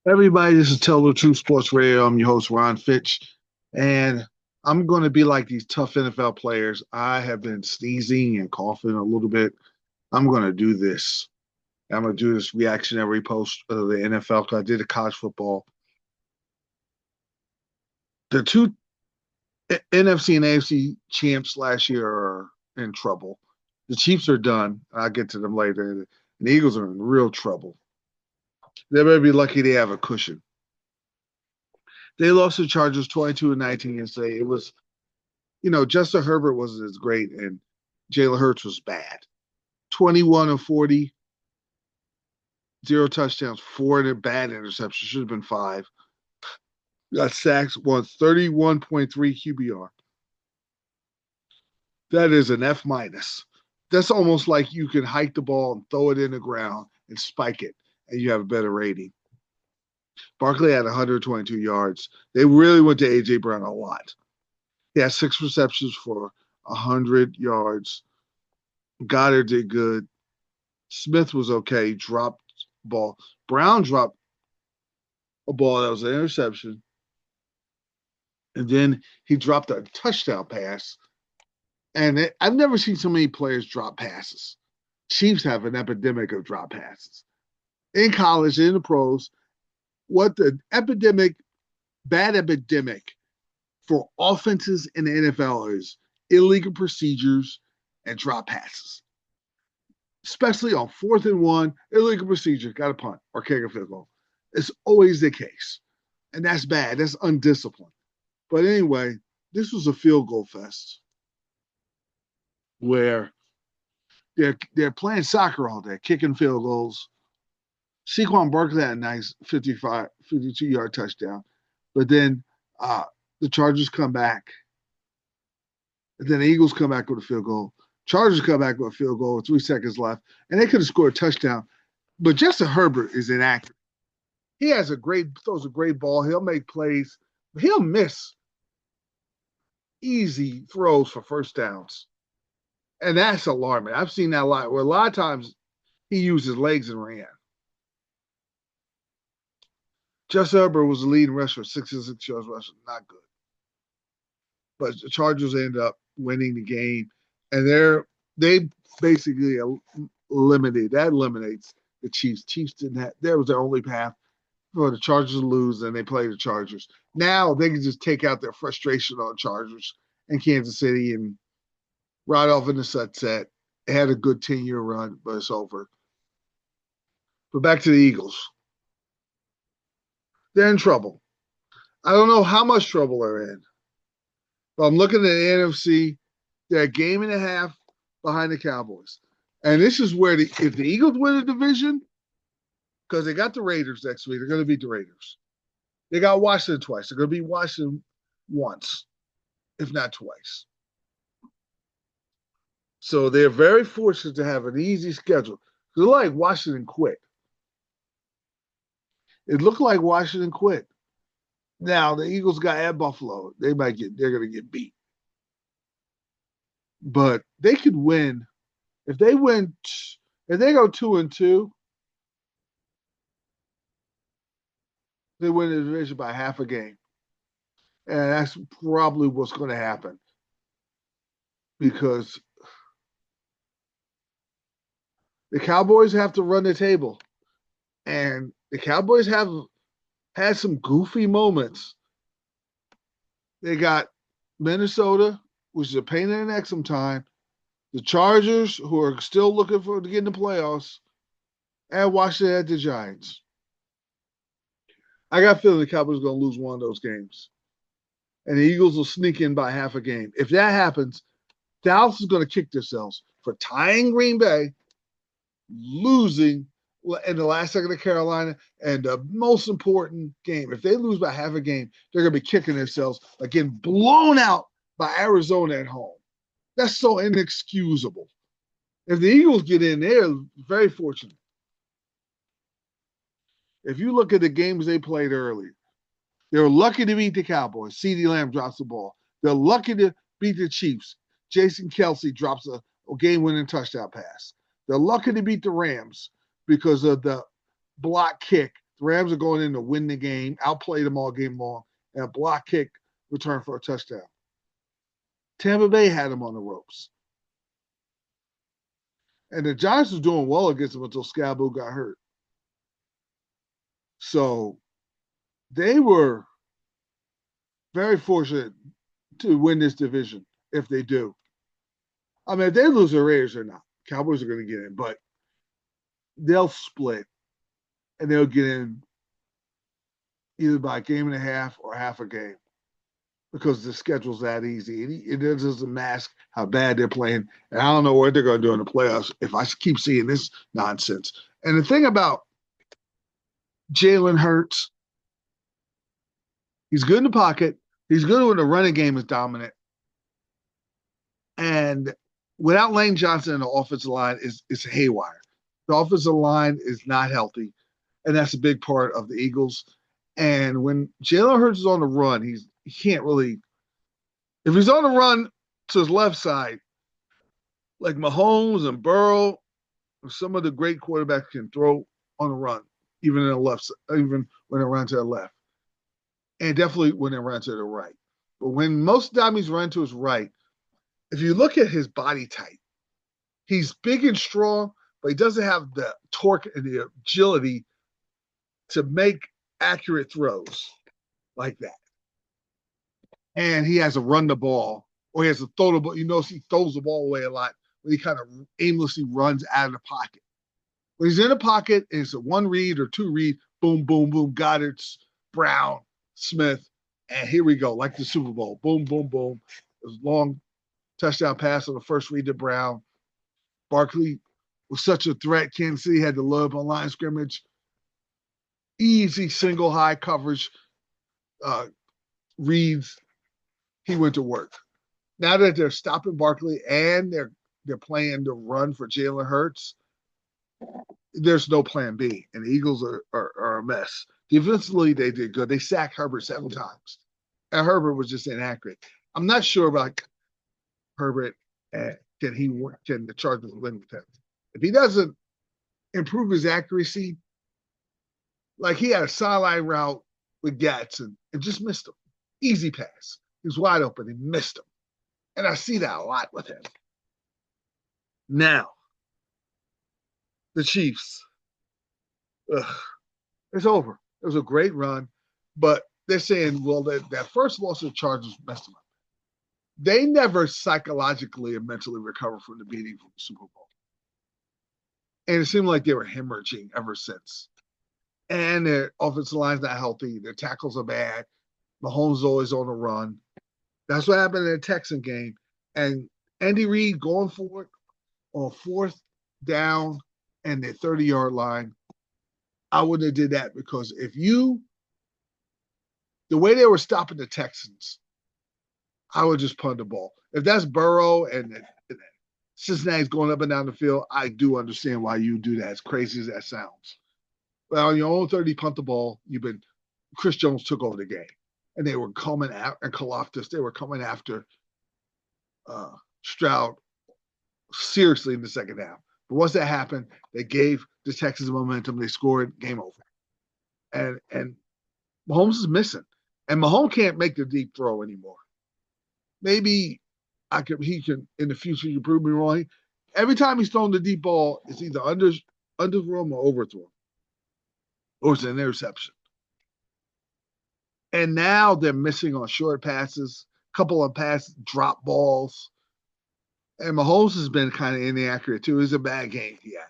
Everybody, this is Tell the Truth Sports Radio. I'm your host, Ron Fitch, and I'm going to be like these tough NFL players. I have been sneezing and coughing a little bit. I'm going to do this. I'm going to do this reactionary post of the NFL because I did a college football. The two NFC and AFC champs last year are in trouble. The Chiefs are done. I'll get to them later. And the Eagles are in real trouble. They better be lucky they have a cushion. They lost the Chargers 22-19 and say it was Justin Herbert wasn't as great and Jalen Hurts was bad. 21 of 40, zero touchdowns, four bad interceptions, should have been five. Got sacks, won 31.3 QBR. That is an F minus. That's almost like you can hike the ball and throw it in the ground and spike it, and you have a better rating. Barkley had 122 yards. They really went to A.J. Brown a lot. He had 6 receptions for 100 yards. Goddard did good. Smith was okay. Dropped ball. Brown dropped a ball that was an interception. And then he dropped a touchdown pass. And I've never seen so many players drop passes. Chiefs have an epidemic of drop passes. In college, in the pros, what the bad epidemic for offenses in the NFL is illegal procedures and drop passes. Especially on 4th and 1, illegal procedure, got to punt or kick a field goal. It's always the case. And that's bad. That's undisciplined. But anyway, this was a field goal fest where they're playing soccer all day, kicking field goals. Saquon Barkley had a nice 52-yard touchdown. But then the Chargers come back. And then the Eagles come back with a field goal. Chargers come back with a field goal with 3 seconds left. And they could have scored a touchdown. But Justin Herbert is inaccurate. He throws a great ball. He'll make plays. But he'll miss easy throws for first downs. And that's alarming. I've seen that a lot. Where a lot of times he used his legs and ran. Justin Herbert was the leading rusher, 66 yards rushing. Not good. But the Chargers end up winning the game. And they basically eliminates the Chiefs. Chiefs didn't have, that was their only path for the Chargers to lose, and they play the Chargers. Now they can just take out their frustration on Chargers and Kansas City and ride off in the sunset. It had a good 10-year run, but it's over. But back to the Eagles. They're in trouble. I don't know how much trouble they're in. But I'm looking at the NFC. They're a game and a half behind the Cowboys. And this is where if the Eagles win the division, because they got the Raiders next week, they're going to beat the Raiders. They got Washington twice. They're going to beat Washington once, if not twice. So they're very fortunate to have an easy schedule. It looked like Washington quit. It looked like Washington quit. Now the Eagles got at Buffalo. They're going to get beat. But they could win. If they go 2-2, they win the division by half a game. And that's probably what's going to happen. Because the Cowboys have to run the table. And the Cowboys have had some goofy moments. They got Minnesota, which is a pain in the neck sometime. The Chargers, who are still looking to get in the playoffs. And Washington at the Giants. I got a feeling the Cowboys are going to lose one of those games. And the Eagles will sneak in by half a game. If that happens, Dallas is going to kick themselves for tying Green Bay, losing in the last second of Carolina, and the most important game. If they lose by half a game, they're going to be kicking themselves like getting blown out by Arizona at home. That's so inexcusable. If the Eagles get in, they're very fortunate. If you look at the games they played early, they were lucky to beat the Cowboys. CeeDee Lamb drops the ball. They're lucky to beat the Chiefs. Jason Kelsey drops a game-winning touchdown pass. They're lucky to beat the Rams because of the block kick The Rams are going in to win the game, outplay them all game long, and a block kick return for a touchdown. Tampa Bay had them on the ropes. And the Giants was doing well against them until Scalabo got hurt. So they were very fortunate to win this division if they do. I mean, if they lose the Raiders or not, Cowboys are going to get in, but they'll split and they'll get in either by a game and a half or half a game because the schedule's that easy. It doesn't mask how bad they're playing. And I don't know what they're going to do in the playoffs if I keep seeing this nonsense. And the thing about Jalen Hurts, he's good in the pocket. He's good when the running game is dominant. And without Lane Johnson in the offensive line is haywire. The offensive line is not healthy, and that's a big part of the Eagles. And when Jalen Hurts is on the run, he can't really – if he's on the run to his left side, like Mahomes and Burrow, some of the great quarterbacks can throw on the run, even in the left, even when they run to the left. And definitely when they run to the right. But when most of the time he's run to his right, if you look at his body type, he's big and strong, but he doesn't have the torque and the agility to make accurate throws like that. And he has to run the ball, or he has to throw the ball. You notice he throws the ball away a lot when he kind of aimlessly runs out of the pocket. When he's in the pocket, and it's a one read or two read, boom, boom, boom, Goddard's, Brown, Smith, and here we go, like the Super Bowl. Boom, boom, boom. It was long touchdown pass on the first read to Brown. Barkley was such a threat. Kansas City had to load up on line scrimmage. Easy single high coverage reads. He went to work. Now that they're stopping Barkley and they're playing to run for Jalen Hurts, there's no plan B. And the Eagles are a mess. Defensively, they did good. They sacked Herbert 7 times. And Herbert was just inaccurate. I'm not sure about Herbert. Can the Chargers win with him? If he doesn't improve his accuracy, like he had a sideline route with Gatson and just missed him. Easy pass. He was wide open. He missed him. And I see that a lot with him. Now, the Chiefs. It's over. It was a great run, but they're saying, well, that first loss of the Chargers messed them up. They never psychologically and mentally recovered from the beating from the Super Bowl. And it seemed like they were hemorrhaging ever since. And their offensive line's not healthy. Their tackles are bad. Mahomes is always on the run. That's what happened in the Texan game. And Andy Reid going for it on 4th down and the 30-yard line, I wouldn't have did that because the way they were stopping the Texans, I would just punt the ball. If that's Burrow and Cincinnati's going up and down the field, I do understand why you do that, as crazy as that sounds. But on your own 30, punt the ball. Chris Jones took over the game. And they were coming out, and Kalafdis, they were coming after Stroud seriously in the second half. But once that happened, they gave the Texans momentum. They scored, game over. And Mahomes is missing. And Mahomes can't make the deep throw anymore. Maybe he can, in the future, you prove me wrong. Every time he's thrown the deep ball, it's either underthrown or overthrown. Or it's an interception. And now they're missing on short passes, a couple of pass drop balls. And Mahomes has been kind of inaccurate, too. It's a bad game he had.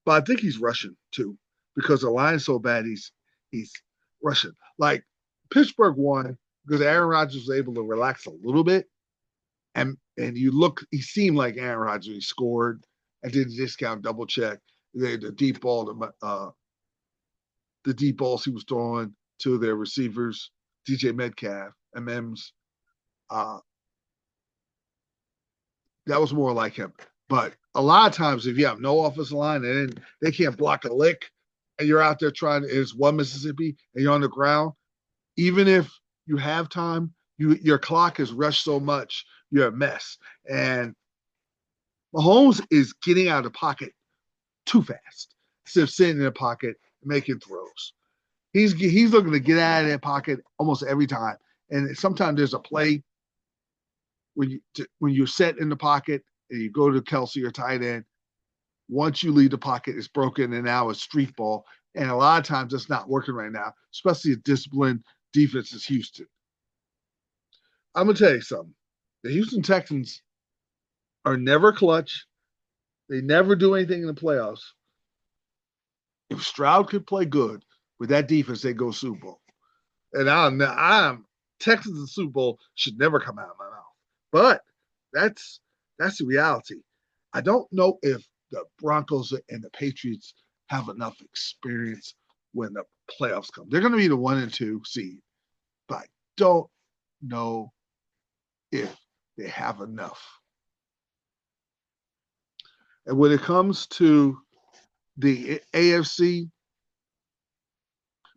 But I think he's rushing, too, because the line's so bad, he's rushing. Like, Pittsburgh won because Aaron Rodgers was able to relax a little bit. And he seemed like Aaron Rodgers. He scored. I did a discount double check. The deep ball, the deep balls he was throwing to their receivers, DJ Metcalf and Mims. That was more like him. But a lot of times, if you have no offensive line and they can't block a lick, and you're out there it's one Mississippi, and you're on the ground, even if you have time, your clock is rushed so much, you're a mess. And Mahomes is getting out of the pocket too fast instead of sitting in the pocket making throws. He's looking to get out of that pocket almost every time. And sometimes there's a play when you're set in the pocket and you go to Kelsey or tight end. Once you leave the pocket, it's broken, and now it's street ball. And a lot of times it's not working right now, especially a disciplined defense is Houston. I'm going to tell you something. The Houston Texans are never clutch. They never do anything in the playoffs. If Stroud could play good with that defense, they go Super Bowl. And I'm Texans and Super Bowl should never come out of my mouth. But that's the reality. I don't know if the Broncos and the Patriots have enough experience when the playoffs come. They're going to be the 1 and 2 seed, but I don't know if they have enough. And when it comes to the AFC,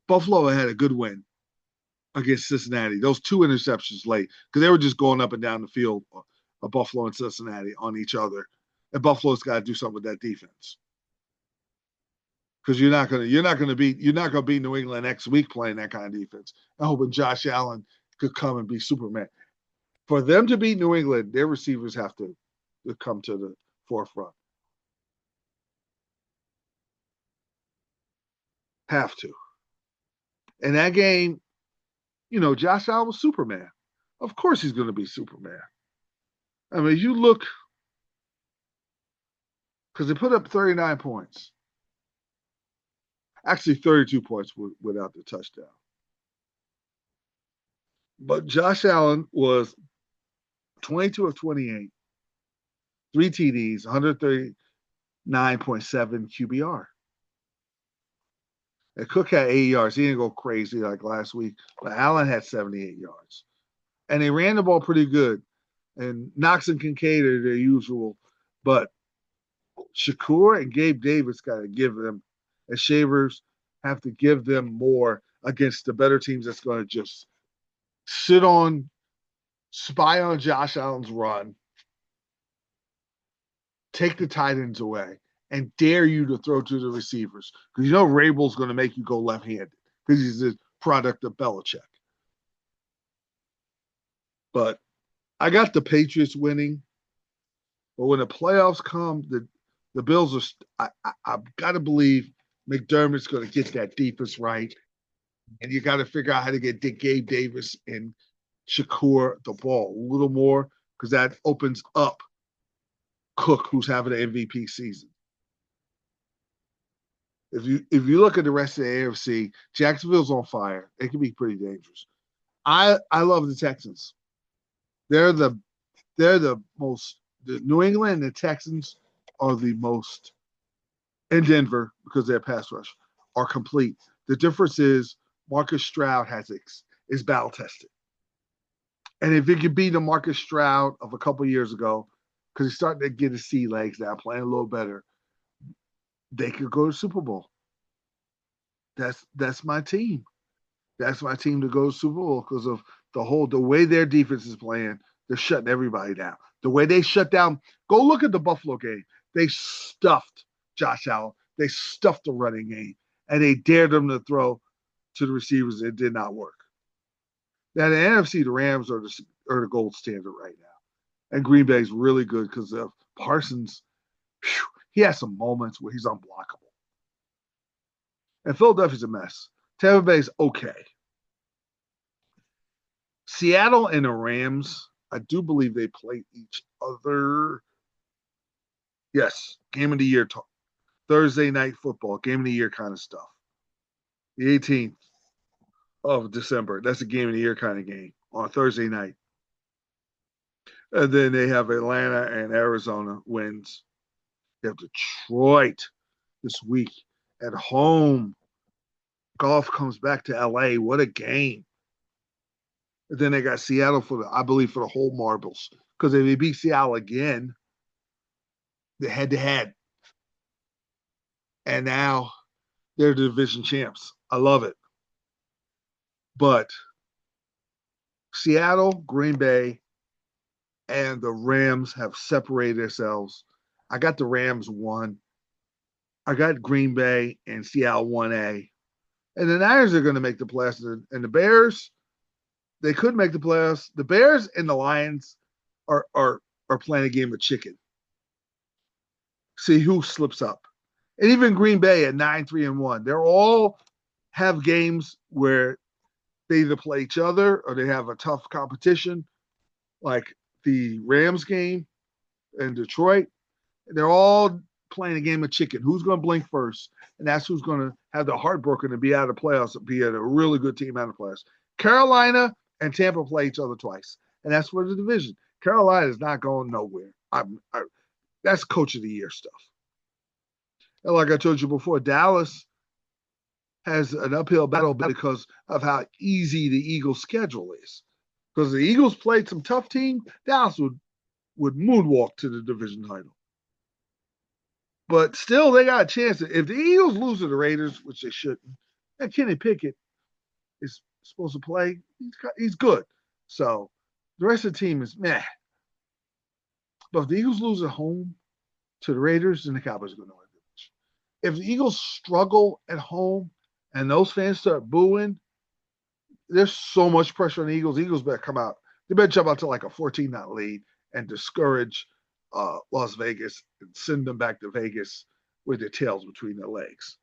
Buffalo had a good win against Cincinnati. Those 2 interceptions late because they were just going up and down the field of Buffalo and Cincinnati on each other. And Buffalo's got to do something with that defense. Because you're not gonna beat New England next week playing that kind of defense. I'm hoping Josh Allen could come and be Superman. For them to beat New England, their receivers have to come to the forefront. Have to. In that game, Josh Allen was Superman. Of course he's going to be Superman. I mean, you look, because they put up 39 points. Actually, 32 points without the touchdown. But Josh Allen was 22 of 28, 3 TDs, 139.7 QBR. And Cook had 80 yards. He didn't go crazy like last week, but Allen had 78 yards. And they ran the ball pretty good. And Knox and Kincaid are their usual. But Shakur and Gabe Davis got to give them, and Shavers have to give them more against the better teams that's going to just spy on Josh Allen's run, take the tight ends away, and dare you to throw to the receivers. Because Rabel's going to make you go left-handed because he's a product of Belichick. But I got the Patriots winning. But when the playoffs come, the Bills are I've got to believe McDermott's going to get that defense right. And you got to figure out how to get Gabe Davis and Shakur the ball a little more because that opens up Cook, who's having an MVP season. If you look at the rest of the AFC, Jacksonville's on fire. It can be pretty dangerous. I love the Texans. They're the most. The New England and the Texans are the most, and Denver, because their pass rush are complete. The difference is Marcus Stroud is battle tested. And if you could beat the Marcus Stroud of a couple years ago, because he's starting to get his sea legs now, playing a little better, they could go to Super Bowl. That's my team. That's my team to go to Super Bowl because of the way their defense is playing. They're shutting everybody down. The way they shut down, go look at the Buffalo game. They stuffed Josh Allen. They stuffed the running game, and they dared them to throw to the receivers. It did not work. Now, the NFC, the Rams are the gold standard right now. And Green Bay's really good because of Parsons. He has some moments where he's unblockable. And Philadelphia's a mess. Tampa Bay's okay. Seattle and the Rams, I do believe they play each other. Yes, game of the year talk. Thursday night football, game of the year kind of stuff. The 18th of December. That's a game of the year kind of game on Thursday night. And then they have Atlanta and Arizona wins. They have Detroit this week at home. Golf comes back to LA. What a game. And then they got Seattle for the whole marbles. Because if they beat Seattle again, the head-to-head. And now they're the division champs. I love it. But Seattle, Green Bay, and the Rams have separated themselves. I got the Rams 1. I got Green Bay and Seattle 1A. And the Niners are going to make the playoffs. And the Bears, they could make the playoffs. The Bears and the Lions are playing a game of chicken. See who slips up. And even Green Bay at 9-3-1, they're all have games where they either play each other or they have a tough competition, like the Rams game in Detroit. They're all playing a game of chicken. Who's going to blink first? And that's who's going to have the heartbroken to be out of the playoffs, be a really good team out of the playoffs. Carolina and Tampa play each other twice, and that's for the division. Carolina is not going nowhere. That's coach of the year stuff. And like I told you before, Dallas has an uphill battle because of how easy the Eagles' schedule is. Because the Eagles played some tough teams, Dallas would moonwalk to the division title. But still, they got a chance. If the Eagles lose to the Raiders, which they shouldn't, and Kenny Pickett is supposed to play, he's good. So the rest of the team is meh. But if the Eagles lose at home to the Raiders, then the Cowboys are going to win. If the Eagles struggle at home and those fans start booing, there's so much pressure on the Eagles. The Eagles better come out. They better jump out to like a 14-0 lead and discourage Las Vegas and send them back to Vegas with their tails between their legs.